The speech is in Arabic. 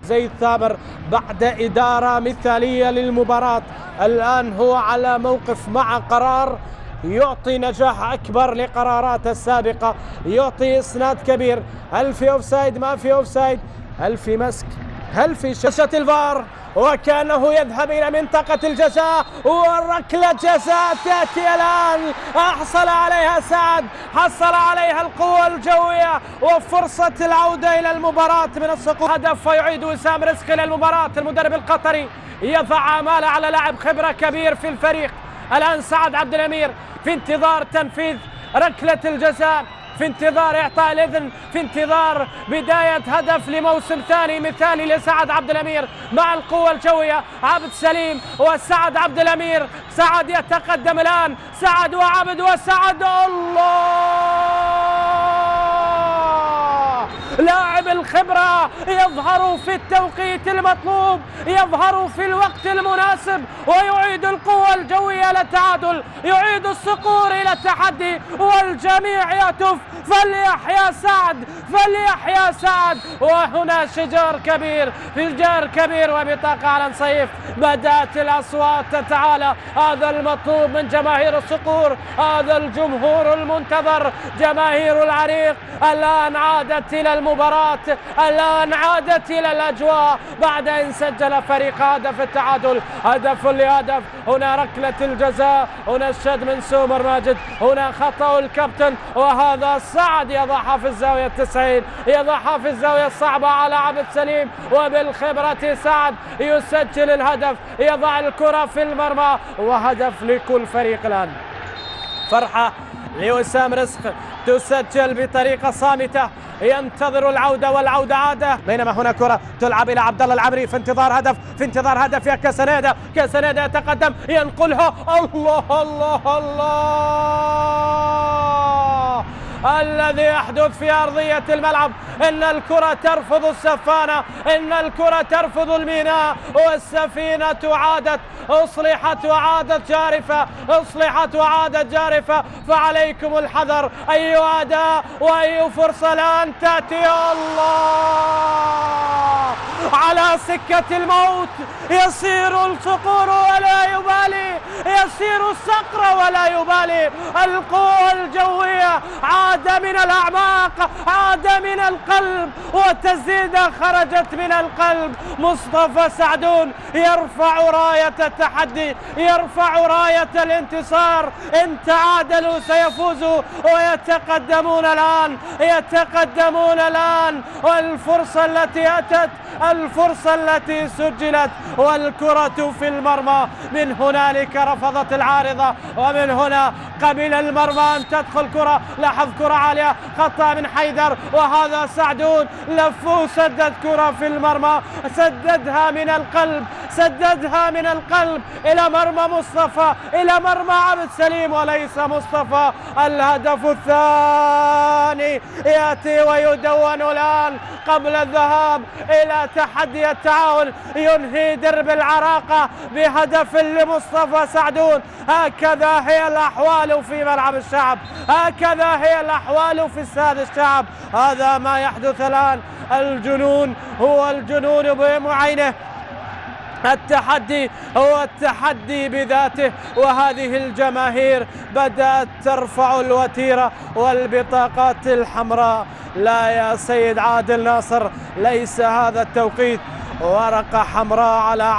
زيد ثامر بعد إدارة مثالية للمباراة. الآن هو على موقف مع قرار يعطي نجاح أكبر لقراراته السابقة، يعطي إسناد كبير. هل في أوفسايد؟ ما في أوفسايد. هل في مسك؟ هل في شاشة الفار؟ وكأنه يذهب إلى منطقة الجزاء، والركلة جزاء تأتي الآن. حصل عليها سعد، حصل عليها القوة الجوية، وفرصة العودة إلى المباراة من السقوط. هدف ويعيد وسام رزق إلى المباراة. المدرب القطري يضع آمال على لاعب خبرة كبير في الفريق. الآن سعد عبد الأمير في انتظار تنفيذ ركلة الجزاء، في انتظار إعطاء الإذن، في انتظار بداية هدف لموسم ثاني مثالي لسعد عبد الأمير مع القوة الجوية. عبد سليم وسعد عبد الأمير. سعد يتقدم الآن، سعد وعبد وسعد. الله! لاعب الخبرة يظهر في التوقيت المطلوب، يظهر في الوقت المناسب، ويعيد القوة الجوية إلى التعادل، يعيد الصقور إلى التحدي، والجميع يهتف فليحيى سعد، فليحيى سعد. وهنا شجار كبير، شجار كبير وبطاقة على نصيف. بدأت الأصوات تتعالى. هذا المطلوب من جماهير الصقور، هذا الجمهور المنتظر، جماهير العريق. الآن عادت إلى المباراة، الآن عادت إلى الأجواء بعد أن سجل فريق هدف التعادل، هدف لهدف. هنا ركلة الجزاء، هنا الشد من سومر ماجد، هنا خطأ الكابتن، وهذا سعد يضعها في الزاوية 90، يضعها في الزاوية الصعبة على عبد سليم، وبالخبرة سعد يسجل الهدف، يضع الكرة في المرمى، وهدف لكل فريق. الآن فرحة لوسام رزق تسجل بطريقة صامتة، ينتظر العودة، والعودة عادة. بينما هنا كرة تلعب إلى عبد الله العمري في انتظار هدف، في انتظار هدف. يا كاسانيدا، كاسانيدا يتقدم، ينقلها. الله الله الله! الذي يحدث في أرضية الملعب، إن الكرة ترفض السفانة، إن الكرة ترفض الميناء، والسفينة عادت، أصلحت وعادت جارفة، أصلحت وعادت جارفة. فعليكم الحذر. أي أداء وأي فرصة الآن تأتي. الله! على سكة الموت يسير الصقور ولا يبالي، يسير الصقر ولا يبالي. القوة الجوية عاد من الأعماق، عاد من القلب، وتسديدة خرجت من القلب. مصطفى سعدون يرفع راية التحدي، يرفع راية الانتصار. إن تعادلوا سيفوزوا ويتقدمون الآن، يتقدمون الآن. والفرصة التي أتت، الفرصة التي سجلت، والكرة في المرمى. من هنالك رفضت العارضة، ومن هنا قبل المرمى أن تدخل كرة. لاحظ كرة عالية، خطأ من حيدر، وهذا سعدون لف وسدد كرة في المرمى، سددها من القلب، سددها من القلب إلى مرمى مصطفى، إلى مرمى عبد سليم وليس مصطفى. الهدف الثاني يأتي ويدون الآن قبل الذهاب إلى تحدي التعاون. ينهي درب العراقة بهدف لمصطفى سعدون. هكذا هي الأحوال في ملعب الشعب، هكذا هي الأحوال في استاد الشعب. هذا ما يحدث الآن. الجنون هو الجنون بعينه، التحدي هو التحدي بذاته. وهذه الجماهير بدأت ترفع الوتيرة والبطاقات الحمراء. لا يا سيد عادل ناصر، ليس هذا التوقيت. ورقة حمراء على